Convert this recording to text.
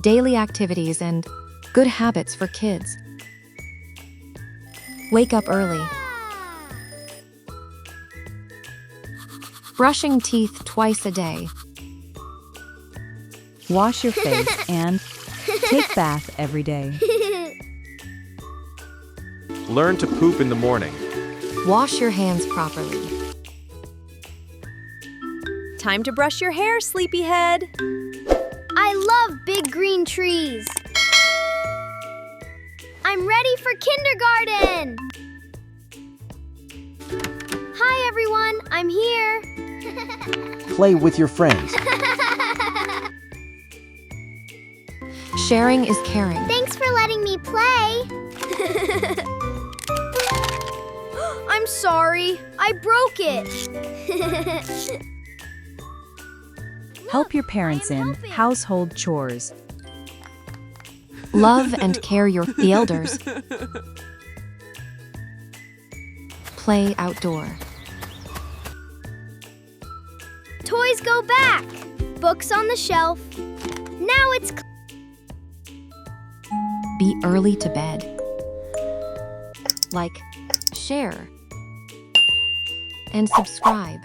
daily activities, and good habits for kids. Wake up early. Brushing teeth twice a day. Wash your face and take bath every day. Learn to poop in the morning. Wash your hands properly. Time to brush your hair, sleepyhead. I love big green trees. I'm ready for kindergarten. Hi everyone, I'm here. Play with your friends. Sharing is caring. Thanks for letting me play. I'm sorry, I broke it. Help your parents in household chores. Love and care the elders. Play outdoor. Toys go back. Books on the shelf. Now it's Be early to bed. Like, share, and subscribe.